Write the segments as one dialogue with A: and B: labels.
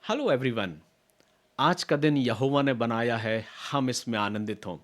A: Hello everyone. आज का दिन यहोवा ने बनाया है, हम इसमें आनंदित हों।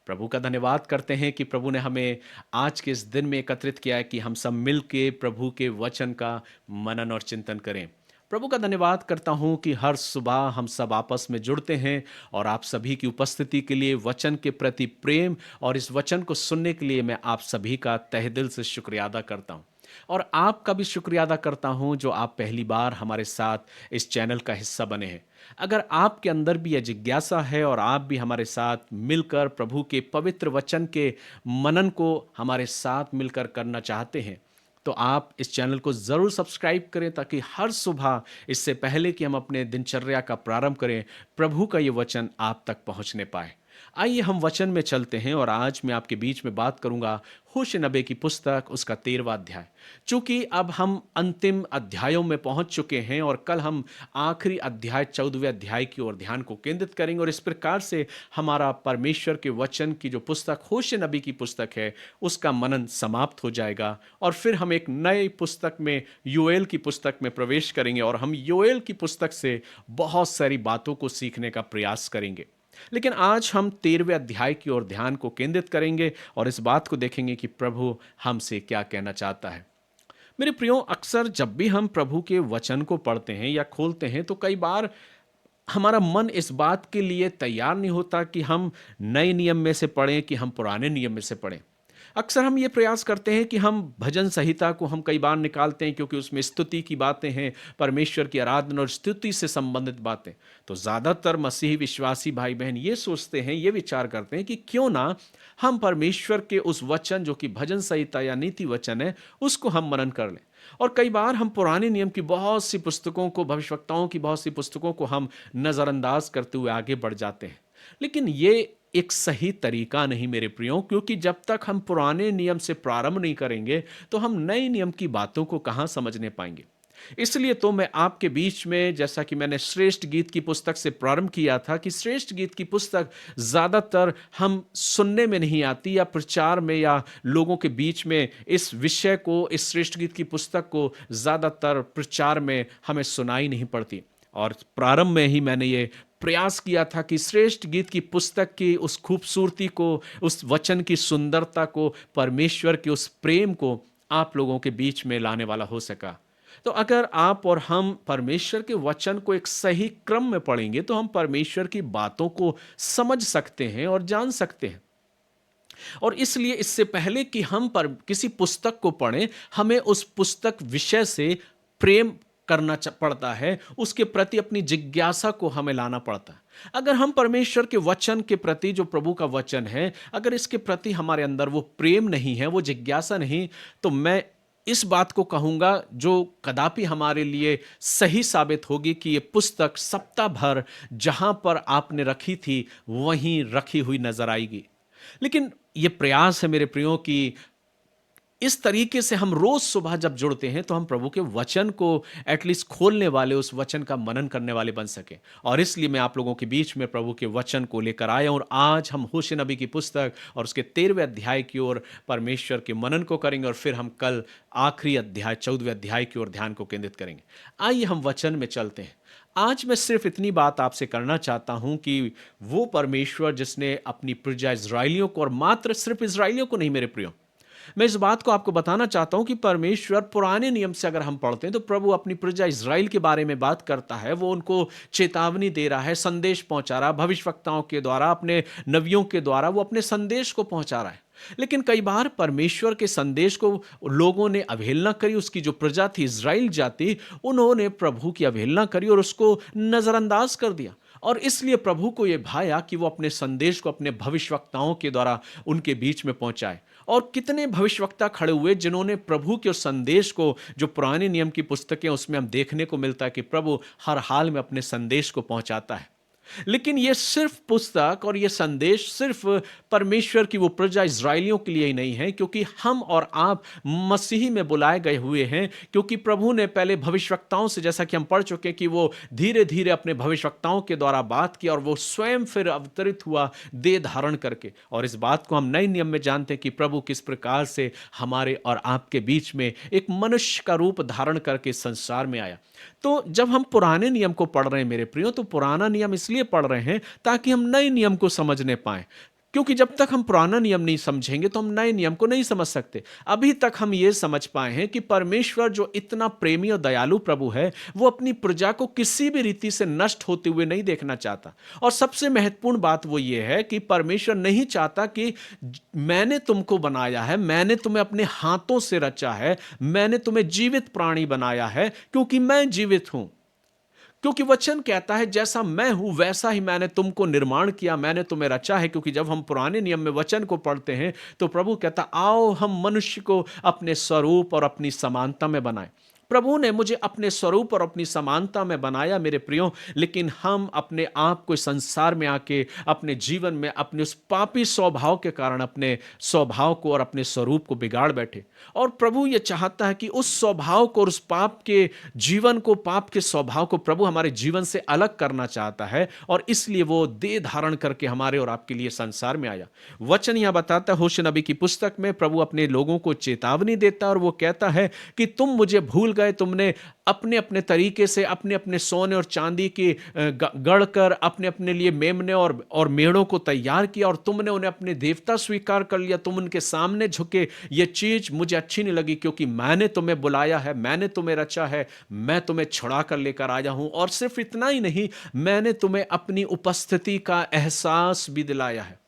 A: प्रभु का धन्यवाद करते हैं कि प्रभु ने हमें आज के इस दिन में एकत्रित किया है कि हम सब मिल के प्रभु के वचन का मनन और चिंतन करें। प्रभु का धन्यवाद करता हूं कि हर सुबह हम सब आपस में जुड़ते हैं और आप सभी की उपस्थिति के लिए, वचन के प्रति प्रेम और इस वचन को सुनने के लिए मैं आप सभी का तहे दिल से शुक्रिया अदा करता हूं। और आपका भी शुक्रिया अदा करता हूं जो आप पहली बार हमारे साथ इस चैनल का हिस्सा बने हैं। अगर आपके अंदर भी यह जिज्ञासा है और आप भी हमारे साथ मिलकर प्रभु के पवित्र वचन के मनन को हमारे साथ मिलकर करना चाहते हैं, तो आप इस चैनल को ज़रूर सब्सक्राइब करें ताकि हर सुबह इससे पहले कि हम अपने दिनचर्या का प्रारंभ करें, प्रभु का ये वचन आप तक पहुंचने पाए। आइए हम वचन में चलते हैं और आज मैं आपके बीच में बात करूंगा होशे नबी की पुस्तक, उसका 13वां अध्याय। चूंकि अब हम अंतिम अध्यायों में पहुंच चुके हैं और कल हम आखिरी अध्याय 14वें अध्याय की ओर ध्यान को केंद्रित करेंगे और इस प्रकार से हमारा परमेश्वर के वचन की जो पुस्तक होशे नबी की पुस्तक है उसका मनन समाप्त हो जाएगा और फिर हम एक नई पुस्तक में, योएल की पुस्तक में प्रवेश करेंगे और हम योएल की पुस्तक से बहुत सारी बातों को सीखने का प्रयास करेंगे। लेकिन आज हम 13वें अध्याय की ओर ध्यान को केंद्रित करेंगे और इस बात को देखेंगे कि प्रभु हमसे क्या कहना चाहता है। मेरे प्रियो, अक्सर जब भी हम प्रभु के वचन को पढ़ते हैं या खोलते हैं तो कई बार हमारा मन इस बात के लिए तैयार नहीं होता कि हम नए नियम में से पढ़ें कि हम पुराने नियम में से पढ़ें। अक्सर हम ये प्रयास करते हैं कि हम भजन संहिता को हम कई बार निकालते हैं क्योंकि उसमें स्तुति की बातें हैं, परमेश्वर की आराधना और स्तुति से संबंधित बातें। तो ज़्यादातर मसीही विश्वासी भाई बहन ये सोचते हैं, ये विचार करते हैं कि क्यों ना हम परमेश्वर के उस वचन जो कि भजन संहिता या नीति वचन है उसको हम मनन कर लें। और कई बार हम पुराने नियम की बहुत सी पुस्तकों को, भविष्यवक्ताओं की बहुत सी पुस्तकों को हम नज़रअंदाज करते हुए आगे बढ़ जाते हैं। लेकिन ये एक सही तरीका नहीं मेरे प्रियो, क्योंकि जब तक हम पुराने नियम से प्रारंभ नहीं करेंगे तो हम नए नियम की बातों को कहां समझने पाएंगे। इसलिए तो मैं आपके बीच में, जैसा कि मैंने श्रेष्ठ गीत की पुस्तक से प्रारंभ किया था, कि श्रेष्ठ गीत की पुस्तक ज्यादातर हम सुनने में नहीं आती या प्रचार में या लोगों के बीच में इस विषय को, इस श्रेष्ठ गीत की पुस्तक को ज्यादातर प्रचार में हमें सुनाई नहीं पड़ती। और प्रारंभ में ही मैंने ये प्रयास किया था कि श्रेष्ठ गीत की पुस्तक की उस खूबसूरती को, उस वचन की सुंदरता को, परमेश्वर के उस प्रेम को आप लोगों के बीच में लाने वाला हो सका। तो अगर आप और हम परमेश्वर के वचन को एक सही क्रम में पढ़ेंगे तो हम परमेश्वर की बातों को समझ सकते हैं और जान सकते हैं। और इसलिए इससे पहले कि हम पर किसी पुस्तक को पढ़ें, हमें उस पुस्तक विषय से प्रेम करना पड़ता है, उसके प्रति अपनी जिज्ञासा को हमें लाना पड़ता है। अगर हम परमेश्वर के वचन के प्रति, जो प्रभु का वचन है, अगर इसके प्रति हमारे अंदर वो प्रेम नहीं है, वो जिज्ञासा नहीं, तो मैं इस बात को कहूंगा जो कदापि हमारे लिए सही साबित होगी कि ये पुस्तक सप्ताह भर जहां पर आपने रखी थी वहीं रखी हुई नजर आएगी। लेकिन ये प्रयास है मेरे प्रियो कि इस तरीके से हम रोज सुबह जब जुड़ते हैं तो हम प्रभु के वचन को एटलीस्ट खोलने वाले, उस वचन का मनन करने वाले बन सके। और इसलिए मैं आप लोगों के बीच में प्रभु के वचन को लेकर आया और आज हम होशे नबी की पुस्तक और उसके 13वें अध्याय की ओर परमेश्वर के मनन को करेंगे और फिर हम कल आखिरी अध्याय 14वें अध्याय की ओर ध्यान को केंद्रित करेंगे। आइए हम वचन में चलते हैं। आज मैं सिर्फ इतनी बात आपसे करना चाहता हूं कि वो परमेश्वर जिसने अपनी प्रजा इजराइलियों को, और मात्र सिर्फ इजराइलियों को नहीं मेरे प्रियो, मैं इस बात को आपको बताना चाहता हूं कि परमेश्वर पुराने नियम से अगर हम पढ़ते हैं तो प्रभु अपनी प्रजा इज़राइल के बारे में बात करता है। वो उनको चेतावनी दे रहा है, संदेश पहुंचा रहा है, भविष्यवक्ताओं के द्वारा, अपने नबियों के द्वारा वो अपने संदेश को पहुंचा रहा है। लेकिन कई बार परमेश्वर के संदेश को लोगों ने अवहेलना करी। उसकी जो प्रजा थी, इज़राइल जाति, उन्होंने प्रभु की अवहेलना करी और उसको नजरअंदाज कर दिया। और इसलिए प्रभु को यह भाया कि वो अपने संदेश को अपने भविष्यवक्ताओं के द्वारा उनके बीच में पहुंचाए। और कितने भविष्यवक्ता खड़े हुए जिन्होंने प्रभु के उस संदेश को, जो पुराने नियम की पुस्तकें उसमें हम देखने को मिलता है कि प्रभु हर हाल में अपने संदेश को पहुंचाता है। लेकिन यह सिर्फ पुस्तक और यह संदेश सिर्फ परमेश्वर की वो प्रजा इज़राइलियों के लिए ही नहीं है, क्योंकि हम और आप मसीही में बुलाए गए हुए हैं। क्योंकि प्रभु ने पहले भविष्यवक्ताओं से, जैसा कि हम पढ़ चुके, कि वो धीरे धीरे अपने भविष्यवक्ताओं के द्वारा बात की और वो स्वयं फिर अवतरित हुआ देह धारण करके। और इस बात को हम नए नियम में जानते हैं कि प्रभु किस प्रकार से हमारे और आपके बीच में एक मनुष्य का रूप धारण करके संसार में आया। तो जब हम पुराने नियम को पढ़ रहे हैं मेरे प्रियो, तो पुराना नियम इसलिए पढ़ रहे हैं ताकि हम नए नियम को समझने पाएं। क्योंकि जब तक हम पुराना नियम नहीं समझेंगे तो हम नए नियम को नहीं समझ सकते। अभी तक हम ये समझ पाए हैं कि परमेश्वर जो इतना प्रेमी और दयालु प्रभु है, वो अपनी प्रजा को किसी भी रीति से नष्ट होते हुए नहीं देखना चाहता। और सबसे महत्वपूर्ण बात वो ये है कि परमेश्वर नहीं चाहता कि मैंने तुमको बनाया है, मैंने तुम्हें अपने हाथों से रचा है, मैंने तुम्हें जीवित प्राणी बनाया है क्योंकि मैं जीवित हूं। क्योंकि वचन कहता है जैसा मैं हूं वैसा ही मैंने तुमको निर्माण किया, मैंने तुम्हें रचा है। क्योंकि जब हम पुराने नियम में वचन को पढ़ते हैं तो प्रभु कहता, आओ हम मनुष्य को अपने स्वरूप और अपनी समानता में बनाएं। प्रभु ने मुझे अपने स्वरूप और अपनी समानता में बनाया मेरे प्रियो, लेकिन हम अपने आप को संसार में आके अपने जीवन में अपने उस पापी स्वभाव के कारण अपने स्वभाव को और अपने स्वरूप को बिगाड़ बैठे। और प्रभु ये चाहता है कि उस स्वभाव को और उस पाप के जीवन को, पाप के स्वभाव को प्रभु हमारे जीवन से अलग करना चाहता है। और इसलिए वो देह धारण करके हमारे और आपके लिए संसार में आया। वचन यहां बताता है होशे नबी की पुस्तक में, प्रभु अपने लोगों को चेतावनी देता है और वो कहता है कि तुम मुझे भूल गए, तुमने अपने अपने तरीके से अपने अपने सोने और चांदी की गढ़ कर अपने अपने लिए मेमने और मेढ़ों को तैयार किया और तुमने उन्हें अपने देवता स्वीकार कर लिया। तुम उनके सामने झुके। ये चीज मुझे अच्छी नहीं लगी क्योंकि मैंने तुम्हें बुलाया है, मैंने तुम्हें रचा है, मैं तुम्हें छुड़ा कर लेकर आया हूं। और सिर्फ इतना ही नहीं, मैंने तुम्हें अपनी उपस्थिति का एहसास भी दिलाया है।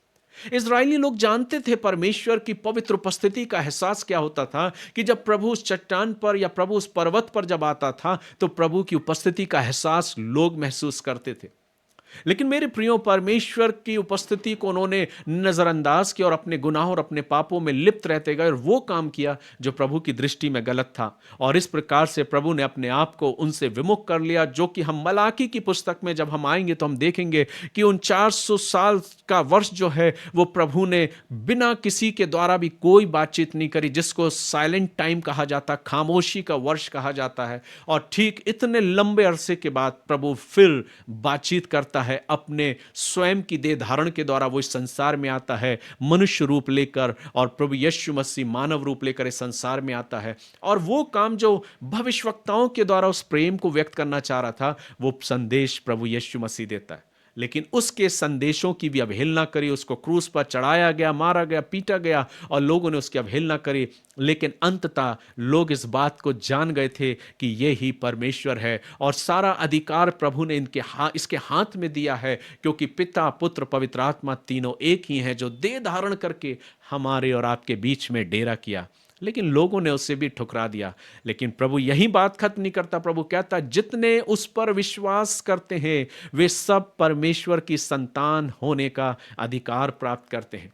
A: इज़राइली लोग जानते थे परमेश्वर की पवित्र उपस्थिति का एहसास क्या होता था कि जब प्रभु उस चट्टान पर या प्रभु उस पर्वत पर जब आता था तो प्रभु की उपस्थिति का एहसास लोग महसूस करते थे। लेकिन मेरे प्रियो, परमेश्वर की उपस्थिति को उन्होंने नजरअंदाज किया और अपने गुनाहों और अपने पापों में लिप्त रहते गए और वो काम किया जो प्रभु की दृष्टि में गलत था। और इस प्रकार से प्रभु ने अपने आप को उनसे विमुख कर लिया, जो कि हम मलाकी की पुस्तक में जब हम आएंगे तो हम देखेंगे कि उन 400 साल का वर्ष जो है वो प्रभु ने बिना किसी के द्वारा भी कोई बातचीत नहीं करी, जिसको साइलेंट टाइम कहा जाता, खामोशी का वर्ष कहा जाता है। और ठीक इतने लंबे अरसे के बाद प्रभु फिर बातचीत करता है, अपने स्वयं की देह धारण के द्वारा वो इस संसार में आता है मनुष्य रूप लेकर, और प्रभु यीशु मसीह मानव रूप लेकर इस संसार में आता है। और वो काम जो भविष्यवक्ताओं के द्वारा उस प्रेम को व्यक्त करना चाह रहा था, वो संदेश प्रभु यीशु मसीह देता है। लेकिन उसके संदेशों की भी अवहेलना करी, उसको क्रूस पर चढ़ाया गया, मारा गया, पीटा गया और लोगों ने उसकी अवहेलना करी। लेकिन अंततः लोग इस बात को जान गए थे कि ये ही परमेश्वर है और सारा अधिकार प्रभु ने इसके हाथ में दिया है, क्योंकि पिता, पुत्र, पवित्र आत्मा तीनों एक ही हैं, जो देह धारण करके हमारे और आपके बीच में डेरा किया। लेकिन लोगों ने उसे भी ठुकरा दिया। लेकिन प्रभु यही बात खत्म नहीं करता। प्रभु कहता, जितने उस पर विश्वास करते हैं वे सब परमेश्वर की संतान होने का अधिकार प्राप्त करते हैं।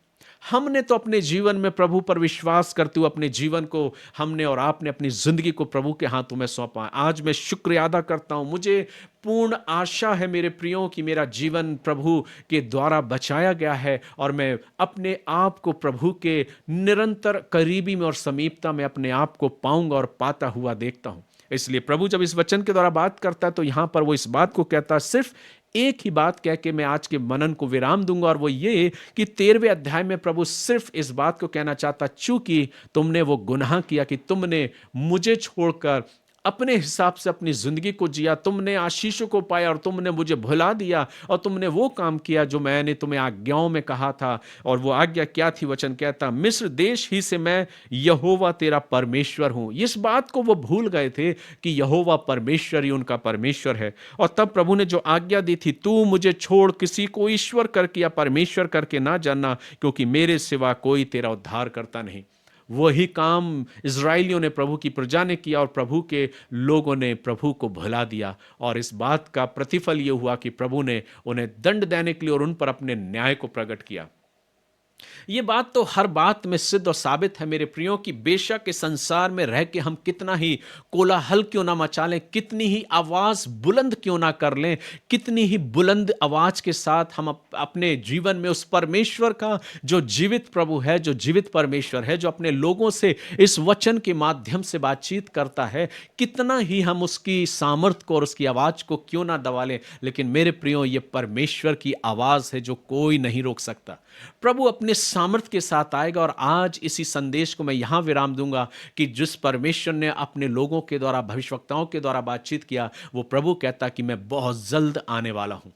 A: हमने तो अपने जीवन में प्रभु पर विश्वास करते हुए अपने जीवन को हमने और आपने अपनी जिंदगी को प्रभु के हाथों में सौंपा। आज मैं शुक्रिया अदा करता हूं। मुझे पूर्ण आशा है मेरे प्रियो कि मेरा जीवन प्रभु के द्वारा बचाया गया है और मैं अपने आप को प्रभु के निरंतर करीबी में और समीपता में अपने आप को पाऊंगा और पाता हुआ देखता हूं। इसलिए प्रभु जब इस वचन के द्वारा बात करता है तो यहां पर वो इस बात को कहता है, सिर्फ एक ही बात कह के मैं आज के मनन को विराम दूंगा, और वो ये कि 13वें अध्याय में प्रभु सिर्फ इस बात को कहना चाहता, चूंकि तुमने वो गुनाह किया कि तुमने मुझे छोड़कर अपने हिसाब से अपनी जिंदगी को जिया, तुमने आशीषों को पाया और तुमने मुझे भुला दिया, और तुमने वो काम किया जो मैंने तुम्हें आज्ञाओं में कहा था। और वो आज्ञा क्या थी? वचन कहता, मिस्र देश ही से मैं यहोवा तेरा परमेश्वर हूं। इस बात को वो भूल गए थे कि यहोवा परमेश्वर ही उनका परमेश्वर है। और तब प्रभु ने जो आज्ञा दी थी, तू मुझे छोड़ किसी को ईश्वर करके या परमेश्वर करके ना जानना, क्योंकि मेरे सिवा कोई तेरा उद्धार करता नहीं। वही काम इज़राइलियों ने प्रभु की प्रजा ने किया और प्रभु के लोगों ने प्रभु को भुला दिया। और इस बात का प्रतिफल ये हुआ कि प्रभु ने उन्हें दंड देने के लिए और उन पर अपने न्याय को प्रकट किया। ये बात तो हर बात में सिद्ध और साबित है मेरे प्रियो कि बेशक इस संसार में रह के हम कितना ही कोलाहल क्यों ना मचा लें, कितनी ही आवाज बुलंद क्यों ना कर लें, कितनी ही बुलंद आवाज के साथ हम अपने जीवन में उस परमेश्वर का जो जीवित प्रभु है, जो जीवित परमेश्वर है, जो अपने लोगों से इस वचन के माध्यम से बातचीत करता है, कितना ही हम उसकी सामर्थ को और उसकी आवाज को क्यों ना दबा लें, लेकिन मेरे प्रियो ये परमेश्वर की आवाज है जो कोई नहीं रोक सकता। प्रभु अपने सामर्थ्य के साथ आएगा और आज इसी संदेश को मैं यहाँ विराम दूंगा कि जिस परमेश्वर ने अपने लोगों के द्वारा, भविष्यवक्ताओं के द्वारा बातचीत किया, वो प्रभु कहता कि मैं बहुत जल्द आने वाला हूँ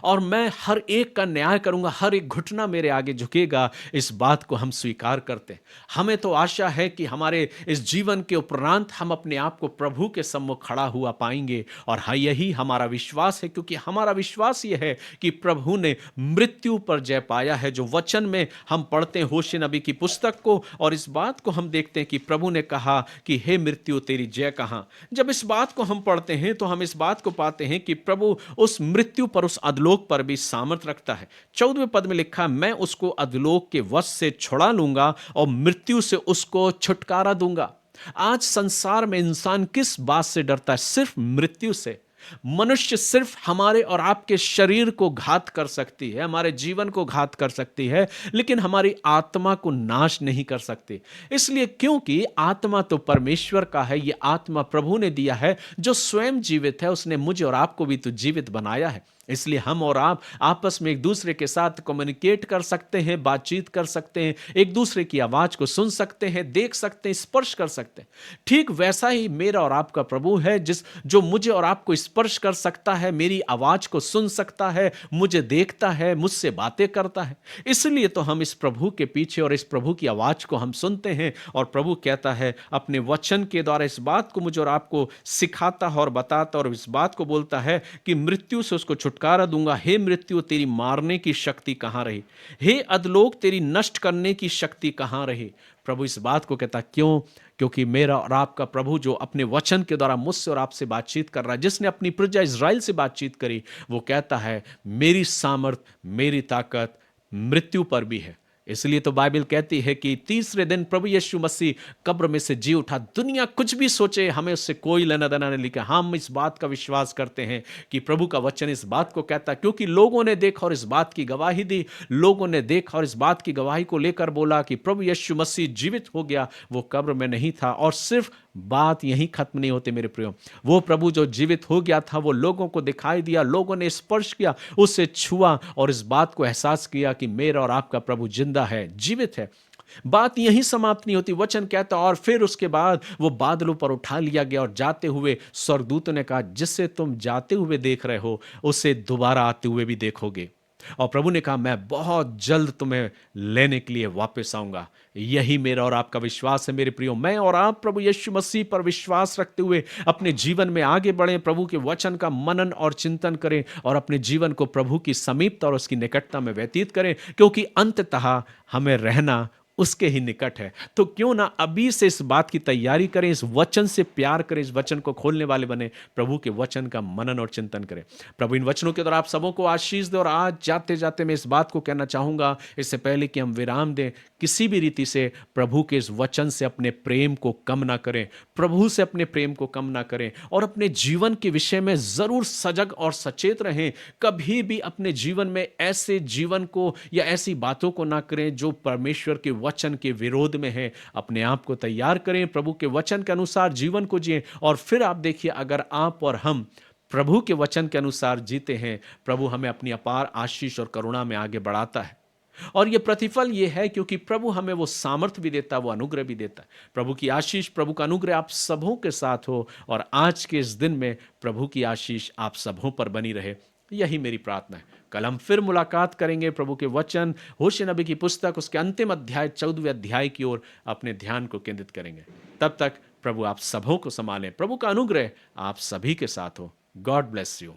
A: और मैं हर एक का न्याय करूंगा, हर एक घुटना मेरे आगे झुकेगा। इस बात को हम स्वीकार करते हैं। हमें तो आशा है कि हमारे इस जीवन के उपरांत हम अपने आप को प्रभु के सम्मुख खड़ा हुआ पाएंगे और हाँ, यही हमारा विश्वास है, क्योंकि हमारा विश्वास यह है कि प्रभु ने मृत्यु पर जय पाया है। जो वचन में हम पढ़ते हैं होशे नबी की पुस्तक को, और इस बात को हम देखते हैं कि प्रभु ने कहा कि हे मृत्यु तेरी जय कहाँ। जब इस बात को हम पढ़ते हैं तो हम इस बात को पाते हैं कि प्रभु उस मृत्यु पर, उस अधलोक पर भी सामर्थ रखता है। 14वें पद में लिखा, मैं उसको अधलोक के वश से छुड़ा लूंगा और मृत्यु से उसको छुटकारा दूंगा। आज संसार में इंसान किस बात से डरता है? सिर्फ मृत्यु से। मनुष्य सिर्फ हमारे और आपके शरीर को घात कर सकती है, हमारे जीवन को घात कर सकती है, लेकिन हमारी आत्मा को नाश नहीं कर सकती। इसलिए क्योंकि आत्मा तो परमेश्वर का है, ये आत्मा प्रभु ने दिया है जो स्वयं जीवित है। उसने मुझे और आपको भी तो जीवित बनाया है। इसलिए हम और आप आपस में एक दूसरे के साथ कम्युनिकेट कर सकते हैं, बातचीत कर सकते हैं, एक दूसरे की आवाज को सुन सकते हैं, देख सकते हैं, स्पर्श कर सकते हैं। ठीक वैसा ही मेरा और आपका प्रभु है, जो मुझे और आपको स्पर्श कर सकता है, मेरी आवाज को सुन सकता है, मुझे देखता है, मुझसे बातें करता है। इसलिए तो हम इस प्रभु के पीछे और इस प्रभु की आवाज को हम सुनते हैं। और प्रभु कहता है अपने वचन के द्वारा इस बात को मुझे और आपको सिखाता है और बताता, और इस बात को बोलता है कि मृत्यु से उसको छुटकारा दूंगा। हे मृत्यु तेरी मारने की शक्ति कहां रही? हे अधलोक तेरी नष्ट करने की शक्ति कहां रही? प्रभु इस बात को कहता, क्यों? क्योंकि मेरा और आपका प्रभु जो अपने वचन के द्वारा मुझसे और आपसे बातचीत कर रहा है, जिसने अपनी प्रजा इज़राइल से बातचीत करी, वो कहता है मेरी सामर्थ, मेरी ताकत मृत्यु पर भी है। इसलिए तो बाइबल कहती है कि तीसरे दिन प्रभु यीशु मसीह कब्र में से जी उठा। दुनिया कुछ भी सोचे, हमें उससे कोई लेना देना नहीं। लिखा, हम इस बात का विश्वास करते हैं कि प्रभु का वचन इस बात को कहता है, क्योंकि लोगों ने देखा और इस बात की गवाही दी। लोगों ने देखा और इस बात की गवाही को लेकर बोला कि प्रभु यीशु मसीह जीवित हो गया, वो कब्र में नहीं था। और सिर्फ बात यहीं खत्म नहीं होती मेरे प्रियो। वो प्रभु जो जीवित हो गया था, वो लोगों को दिखाई दिया, लोगों ने स्पर्श किया, उससे छुआ और इस बात को एहसास किया कि मेरा और आपका प्रभु जिंदा है, जीवित है। बात यहीं समाप्त नहीं होती। वचन कहता और फिर उसके बाद वो बादलों पर उठा लिया गया और जाते हुए स्वर्गदूतों ने कहा, जिससे तुम जाते हुए देख रहे हो उसे दोबारा आते हुए भी देखोगे। और प्रभु ने कहा, मैं बहुत जल्द तुम्हें लेने के लिए वापस आऊंगा। यही मेरा और आपका विश्वास है मेरे प्रियो। मैं और आप प्रभु यीशु मसीह पर विश्वास रखते हुए अपने जीवन में आगे बढ़ें, प्रभु के वचन का मनन और चिंतन करें और अपने जीवन को प्रभु की समीपता और उसकी निकटता में व्यतीत करें, क्योंकि अंततः हमें रहना उसके ही निकट है। तो क्यों ना अभी से इस बात की तैयारी करें, इस वचन से प्यार करें, इस वचन को खोलने वाले बने, प्रभु के वचन का मनन और चिंतन करें। प्रभु इन वचनों के द्वारा आप सबों को आशीष दे। और आज जाते जाते मैं इस बात को कहना चाहूंगा, इससे पहले कि हम विराम दें, किसी भी रीति से प्रभु के इस वचन से अपने प्रेम को कम ना करें, प्रभु से अपने प्रेम को कम ना करें और अपने जीवन के विषय में जरूर सजग और सचेत रहें। कभी भी अपने जीवन में ऐसे जीवन को या ऐसी बातों को ना करें जो परमेश्वर के वचन के विरोध में है। अपने आप को तैयार करें, प्रभु के वचन के अनुसार जीवन को जिएं। और फिर आप देखिए, अगर आप और हम प्रभु के वचन के अनुसार जीते हैं, प्रभु हमें अपनी अपार आशीष और करुणा में आगे बढ़ाता है। और ये प्रतिफल ये है क्योंकि प्रभु हमें वो सामर्थ्य भी देता है, वो अनुग्रह भी देता है। प्रभु की आशीष, प्रभु का अनुग्रह आप सबों के साथ हो और आज के इस दिन में प्रभु की आशीष आप सबों पर बनी रहे, यही मेरी प्रार्थना है। कल हम फिर मुलाकात करेंगे, प्रभु के वचन होशे नबी की पुस्तक उसके अंतिम अध्याय 14वें अध्याय की ओर अपने ध्यान को केंद्रित करेंगे। तब तक प्रभु आप सबों को संभालें, प्रभु का अनुग्रह आप सभी के साथ हो। God bless you.